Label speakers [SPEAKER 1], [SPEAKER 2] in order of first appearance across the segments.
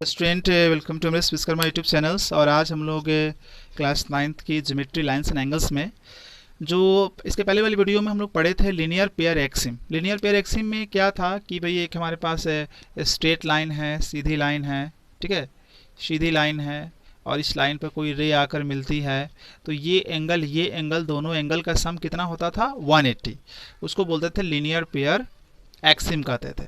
[SPEAKER 1] Student welcome to मेरे Vishwakarma YouTube channels. और आज हम लोग क्लास 9th की ज्योमेट्री लाइंस एंड एंगल्स में जो इसके पहले वाली वीडियो में हम लोग पढ़े थे linear pair Exim. Linear pair Exim में क्या था कि भाई एक हमारे पास स्ट्रेट लाइन है, सीधी लाइन है, ठीक है, सीधी लाइन है और इस लाइन पर कोई रे आकर मिलती है तो ये एंगल दोनों एंगल का सम कितना होता था 180। उसको बोलते थे लीनियर पेयर एक्सिम कहते थे।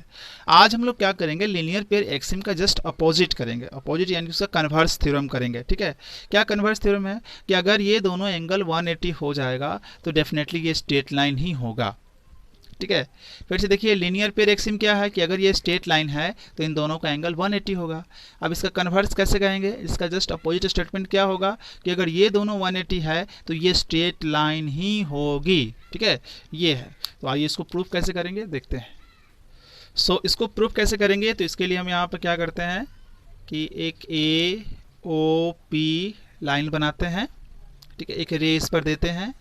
[SPEAKER 1] आज हम लोग क्या करेंगे, लीनियर पेयर एक्सिम का जस्ट अपोजिट करेंगे। अपोजिट यानी उसका कन्वर्स थ्योरम करेंगे। ठीक है, क्या कन्वर्स थ्योरम है कि अगर ये दोनों एंगल 180 हो जाएगा तो डेफिनेटली ये स्ट्रेट लाइन ही होगा। ठीक है, फिर से देखिए लीनियर पेयर एक्सिम क्या है कि अगर ये स्ट्रेट लाइन है तो इन दोनों का एंगल 180 होगा। अब इसका कन्वर्स कैसे कहेंगे, इसका जस्ट अपोजिट स्टेटमेंट क्या होगा कि अगर ये दोनों 180 है तो ये स्ट्रेट लाइन ही होगी। ठीक है, ये है। तो आइए इसको प्रूफ कैसे करेंगे देखते हैं। इसको प्रूफ कैसे करेंगे, तो इसके लिए हम यहाँ पर क्या करते हैं कि एक ए ओ पी लाइन बनाते हैं। ठीक है, एक रे इस पर देते हैं,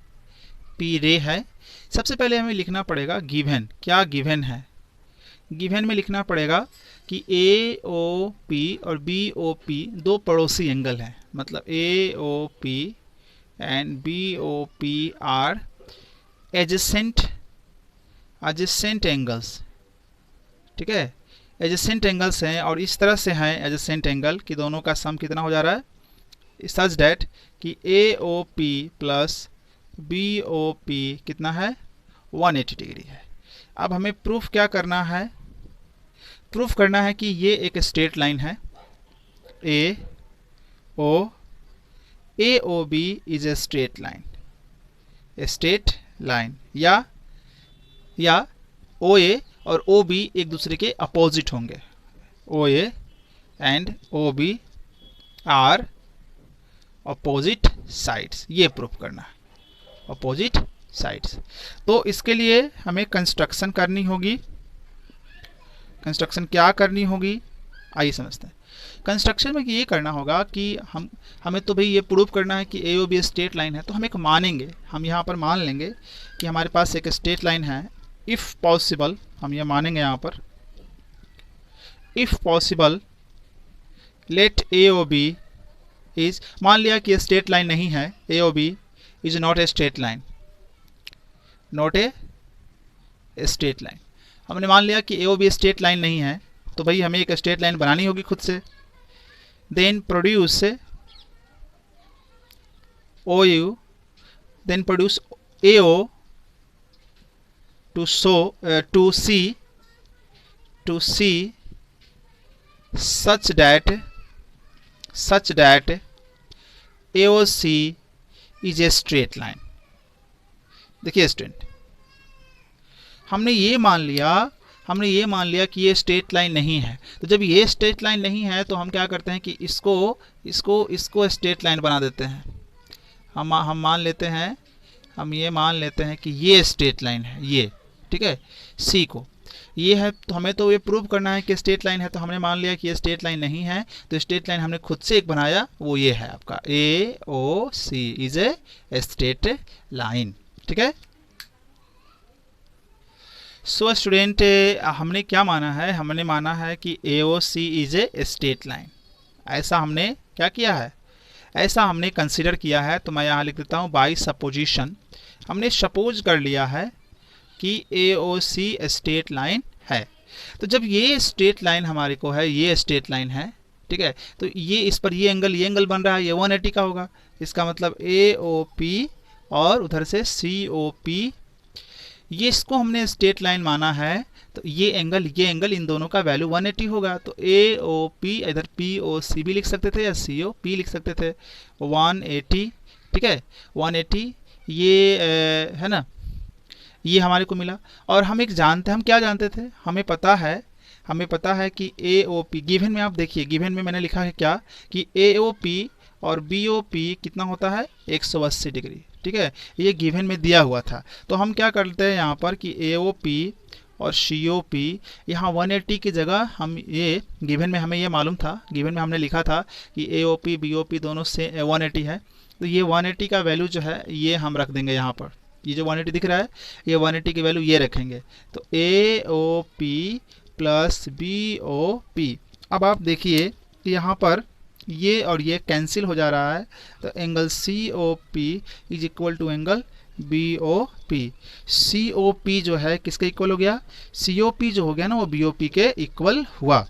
[SPEAKER 1] पी रे है। सबसे पहले हमें लिखना पड़ेगा गिवन। क्या गिवन है, गिवन में लिखना पड़ेगा कि ए ओ पी और बी ओ पी दो पड़ोसी एंगल हैं। मतलब A O P and B O P are adjacent angles. ठीक है, एडजेसेंट एंगल्स हैं और इस तरह से हैं एडजेसेंट एंगल कि दोनों का सम कितना हो जा रहा है सच डैट कि A O P plus B O P कितना है 180 डिग्री है। अब हमें प्रूफ क्या करना है, प्रूफ करना है कि ये एक स्ट्रेट लाइन है A O B is a straight line, या ओ ए और ओ बी एक दूसरे के अपोजिट होंगे। O A and O B are opposite sides, ये प्रूफ करना है, अपोजिट साइड्स। तो इसके लिए हमें कंस्ट्रक्शन करनी होगी। कंस्ट्रक्शन क्या करनी होगी आइए समझते हैं। कंस्ट्रक्शन में ये करना होगा कि हमें तो भाई ये प्रूव करना है कि A O B straight line है, तो हम एक मानेंगे, हम यहाँ पर मान लेंगे कि हमारे पास एक स्ट्रेट लाइन है। इफ़ पॉसिबल, हम ये मानेंगे यहाँ पर, if possible let A O B is, मान लिया कि स्ट्रेट लाइन नहीं है, A O B is not a straight line, not a straight line. हमने मान लिया कि A O B straight line नहीं है तो भाई हमें एक स्ट्रेट लाइन बनानी होगी खुद से। Then produce O U, then produce A O to see such that AOC is a straight line। देखिए स्टूडेंट, हमने ये मान लिया कि ये स्ट्रेट लाइन नहीं है। तो जब ये स्ट्रेट लाइन नहीं है तो हम क्या करते हैं कि इसको स्ट्रेट लाइन बना देते हैं। हम ये मान लेते हैं कि ये स्ट्रेट लाइन है, ये ठीक है, सी को ये है। तो हमें तो ये प्रूव करना है कि स्ट्रेट लाइन है, तो हमने मान लिया कि ये स्ट्रेट लाइन नहीं है, तो स्ट्रेट लाइन हमने खुद से एक बनाया, वो ये है आपका ए ओ सी इज ए स्ट्रेट लाइन। ठीक है, सो स्टूडेंट हमने क्या माना है, हमने माना है कि A O C is a straight line. ऐसा हमने क्या किया है, ऐसा हमने कंसिडर किया है। तो मैं यहाँ लिख देता हूँ बाई सपोजिशन, हमने सपोज कर लिया है कि A O C straight line है। तो जब ये स्ट्रेट लाइन हमारे को है, ये स्ट्रेट लाइन है, ठीक है, तो ये इस पर ये एंगल बन रहा है, ये 180 का होगा। इसका मतलब ए ओ पी और उधर से सी ओ पी, ये इसको हमने स्ट्रेट लाइन माना है। तो ये एंगल इन दोनों का वैल्यू 180 होगा। तो ए ओ पी इधर पी ओ सी भी लिख सकते थे या सी ओ पी लिख सकते थे, 180। ठीक है, 180 ये है ना, ये हमारे को मिला। और हम क्या जानते थे, हमें पता है कि ए ओ पी गिवन में, आप देखिए गिवन में मैंने लिखा है क्या कि ए ओ पी और बी ओ पी कितना होता है 180 डिग्री। ठीक है, ये गिवन में दिया हुआ था। तो हम क्या करते हैं यहाँ पर कि ए ओ पी और सी ओ पी, यहाँ 180 की जगह हम ये गिवन में हमें ये मालूम था, गिवन में हमने लिखा था कि A O P B O P दोनों से 180 है। तो ये 180 का वैल्यू जो है ये हम रख देंगे यहाँ पर, ये जो 180 दिख रहा है ये 180 की वैल्यू ये रखेंगे। तो A O P plus B O P. अब आप देखिए यहाँ पर ये और ये कैंसिल हो जा रहा है, तो angle C O P is equal to angle B O P. C O P जो है किसके इक्वल हो गया, सी ओ पी जो हो गया ना वो बी ओ पी के इक्वल हुआ।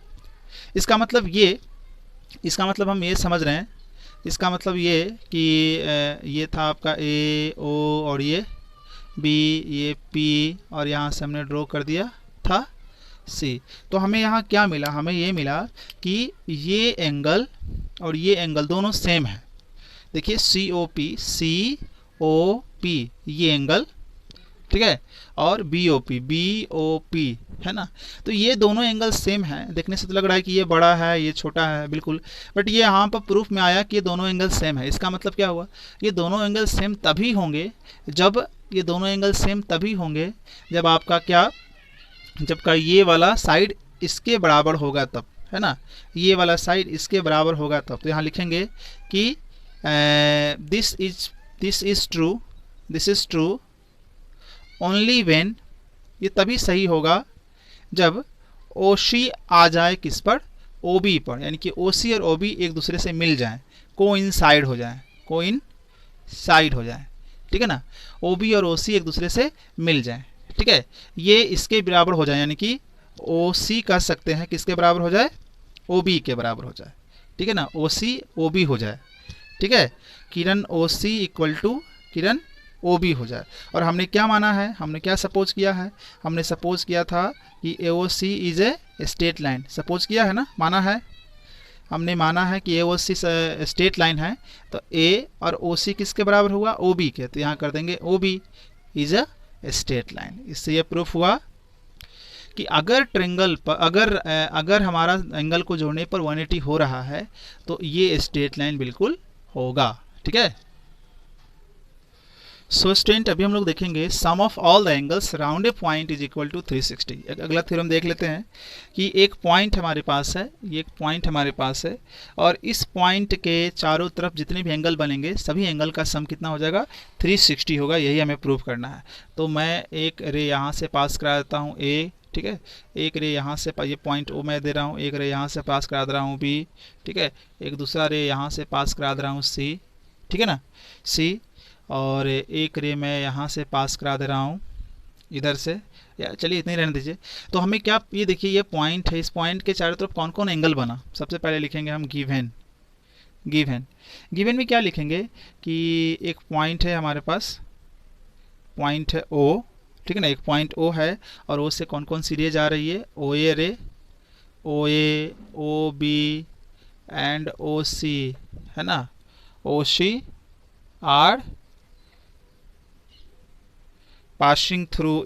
[SPEAKER 1] इसका मतलब हम ये समझ रहे हैं, इसका मतलब ये कि ये था आपका ए ओ और ये बी, ये पी, और यहाँ से हमने ड्रॉ कर दिया था सी। तो हमें यहाँ क्या मिला, हमें ये मिला कि ये एंगल और ये एंगल दोनों सेम है। देखिए सी ओ पी ये एंगल, ठीक है, और बी ओ पी है ना, तो ये दोनों एंगल सेम है। देखने से तो लग रहा है कि ये बड़ा है ये छोटा है, बिल्कुल, बट ये यहाँ पर प्रूफ में आया कि ये दोनों एंगल सेम है। इसका मतलब क्या हुआ, ये दोनों एंगल सेम तभी होंगे जब आपका क्या, जब का ये वाला साइड इसके बराबर होगा तब, है ना, ये वाला साइड इसके बराबर होगा तब। तो यहाँ लिखेंगे कि this is true only when, ये तभी सही होगा जब OC आ जाए किस पर, OB पर, यानी कि OC और OB एक दूसरे से मिल जाएं, कोइंसाइड हो जाए, ठीक है ना, OB और OC एक दूसरे से मिल जाएं, ठीक है, ये इसके बराबर हो जाए, यानी कि OC कर सकते हैं किसके बराबर हो जाए, OB के बराबर हो जाए, ठीक है ना, OC OB हो जाए, ठीक है, किरण OC इक्वल टू किरण OB हो जाए। और हमने क्या माना है, हमने क्या सपोज किया है, हमने सपोज किया था कि AOC is a straight line, suppose किया है ना, माना है, हमने माना है कि AOC स्ट्रेट लाइन है, तो A और OC किसके बराबर हुआ, OB के, तो यहाँ कर देंगे OB is a straight line. इससे ये प्रूफ हुआ कि अगर ट्रेंगल पर अगर हमारा एंगल को जोड़ने पर 180 हो रहा है तो ये स्ट्रेट लाइन बिल्कुल होगा, ठीक है। सो स्टूडेंट अभी हम लोग देखेंगे sum of all the angles round a point is equal to 360। एक अगला थ्योरम देख लेते हैं कि एक पॉइंट हमारे पास है, ये एक पॉइंट हमारे पास है, और इस पॉइंट के चारों तरफ जितने भी एंगल बनेंगे सभी एंगल का सम कितना हो जाएगा, 360 होगा। यही हमें प्रूव करना है। तो मैं एक रे यहाँ से पास करा देता हूँ ए, ठीक है, एक रे यहाँ से, ये पॉइंट ओ मैं दे रहा हूँ, एक रे यहाँ से पास करा दे रहा हूँ बी, ठीक है, एक दूसरा रे यहाँ से पास करा दे रहा हूँ सी, ठीक है ना, सी, और एक रे मैं यहाँ से पास करा दे रहा हूँ इधर से, या चलिए इतनी रहने दीजिए। तो हमें क्या, ये देखिए ये पॉइंट है, इस पॉइंट के चारों तरफ कौन कौन एंगल बना। सबसे पहले लिखेंगे हम गिवन में क्या लिखेंगे कि एक पॉइंट है हमारे पास, पॉइंट है ओ, ठीक है ना, एक पॉइंट ओ है, और ओ से कौन कौन सी रे जा रही है, ओ ए रे, ओ ए, O B and O C, है ना, O C are passing through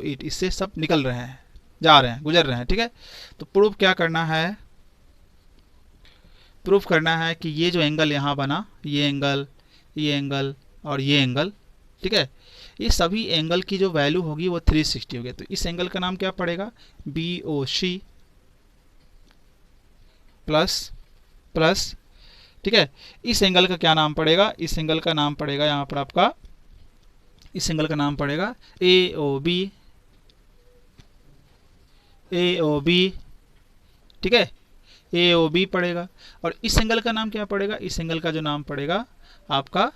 [SPEAKER 1] it, इससे सब निकल रहे हैं, जा रहे हैं, गुजर रहे हैं, ठीक है। तो प्रूफ क्या करना है, प्रूफ करना है कि ये जो एंगल यहाँ बना, ये एंगल और ये एंगल, ठीक है, ये सभी एंगल की जो वैल्यू होगी वो 360 होगी। तो इस एंगल का नाम क्या पड़ेगा, BOC प्लस, ठीक है, इस एंगल का क्या नाम पड़ेगा, इस एंगल का नाम पड़ेगा यहाँ पर आपका, इस एंगल का नाम पड़ेगा AOB, ठीक है, AOB पड़ेगा। और इस एंगल का नाम क्या पड़ेगा, इस एंगल का जो नाम पड़ेगा आपका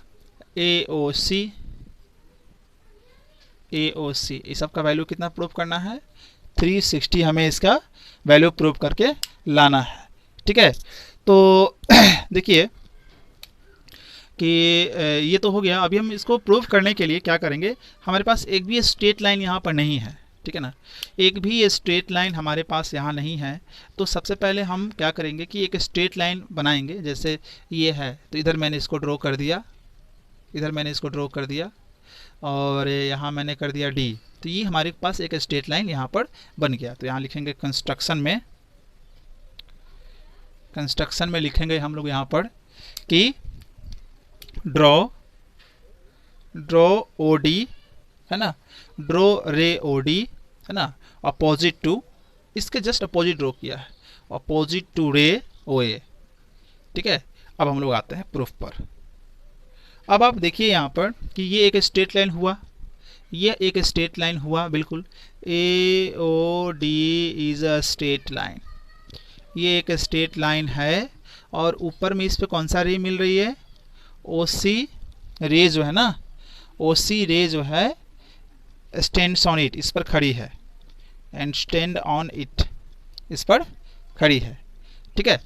[SPEAKER 1] AOC। इस सब का वैल्यू कितना प्रूव करना है, 360 हमें इसका वैल्यू प्रूव करके लाना है, ठीक है। तो देखिए कि ये तो हो गया। अभी हम इसको प्रूव करने के लिए क्या करेंगे, हमारे पास एक भी स्ट्रेट लाइन यहाँ पर नहीं है, ठीक है ना, एक भी स्ट्रेट लाइन हमारे पास यहाँ नहीं है। तो सबसे पहले हम क्या करेंगे कि एक स्ट्रेट लाइन बनाएंगे, जैसे ये है, तो इधर मैंने इसको ड्रॉ कर दिया, और यहाँ मैंने कर दिया D, तो ये हमारे पास एक स्ट्रेट लाइन यहाँ पर बन गया। तो यहाँ लिखेंगे कंस्ट्रक्शन में लिखेंगे हम लोग यहाँ पर कि ड्रॉ OD, है ना, ड्रॉ रे OD, है ना, अपोजिट टू, इसके जस्ट अपोजिट ड्रॉ किया है, अपोजिट टू रे OA, ठीक है। अब हम लोग आते हैं प्रूफ पर। अब आप देखिए यहाँ पर कि ये एक स्ट्रेट लाइन हुआ, ये एक स्ट्रेट लाइन हुआ, बिल्कुल, AOD is a straight line. ये एक स्ट्रेट लाइन है और ऊपर में इस पे कौन सा रे मिल रही है, OC रे जो है ना, OC रे जो है स्टैंड्स ऑन इट, इस पर खड़ी है, एंड स्टैंड ऑन इट, इस पर खड़ी है, ठीक है।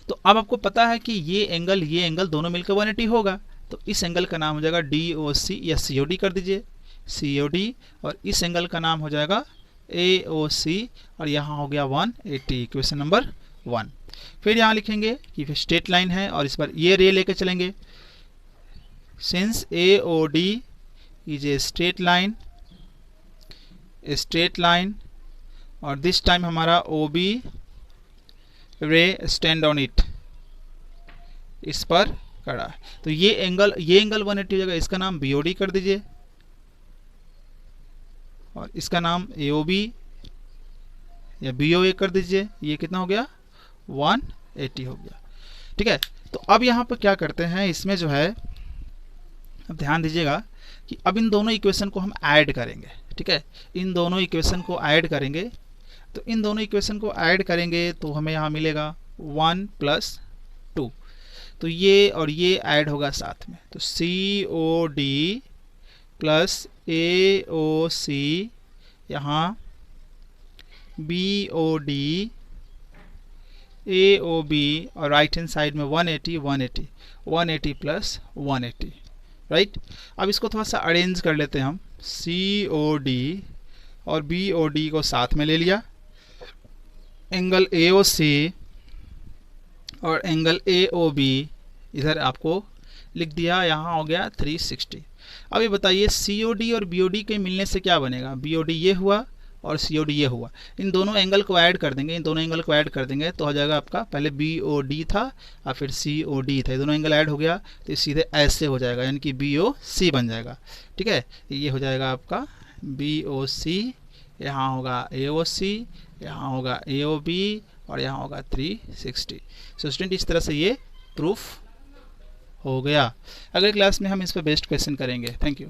[SPEAKER 1] तो अब आपको पता है कि ये एंगल दोनों मिलकर 180 होगा, तो इस एंगल का नाम हो जाएगा DOC या COD कर दीजिए, COD, और इस एंगल का नाम हो जाएगा AOC, और यहाँ हो गया 180, इक्वेशन नंबर 1। फिर यहाँ लिखेंगे कि फिर स्ट्रेट लाइन है और इस पर ये रे लेके चलेंगे, since AOD is a straight line, और दिस टाइम हमारा OB रे स्टैंड ऑन इट, इस पर खड़ा है, तो ये एंगल 180 हो जाएगा, इसका नाम BOD कर दीजिए, और इसका नाम AOB या BOA कर दीजिए। ये कितना हो गया, 180 हो गया, ठीक है। तो अब यहाँ पर क्या करते हैं, इसमें जो है अब ध्यान दीजिएगा कि अब इन दोनों इक्वेशन को हम ऐड करेंगे, ठीक है। इन दोनों इक्वेशन को ऐड करेंगे, तो इन दोनों इक्वेशन को ऐड करेंगे तो हमें यहाँ मिलेगा 1 + 2, तो ये और ये ऐड होगा साथ में, तो COD + AOC, यहाँ BOD AOB, और राइट हैंड साइड में 180 + 180, राइट। अब इसको थोड़ा सा अरेंज कर लेते हैं हम, COD और BOD को साथ में ले लिया, एंगल AOC और एंगल AOB इधर आपको लिख दिया, यहाँ हो गया 360। अब ये बताइए COD और BOD के मिलने से क्या बनेगा, BOD ये हुआ और COD ये हुआ, इन दोनों एंगल को ऐड कर देंगे, तो हो जाएगा आपका, पहले BOD था और फिर COD था, ये दोनों एंगल ऐड हो गया तो ये सीधे ऐसे हो जाएगा, यानी कि BOC बन जाएगा, ठीक है। ये हो जाएगा आपका BOC, यहाँ होगा AOC, यहाँ होगा AOB, और यहाँ होगा 360। सो स्टूडेंट, इस तरह से ये प्रूफ हो गया। अगले क्लास में हम इस पर बेस्ड क्वेश्चन करेंगे। Thank you.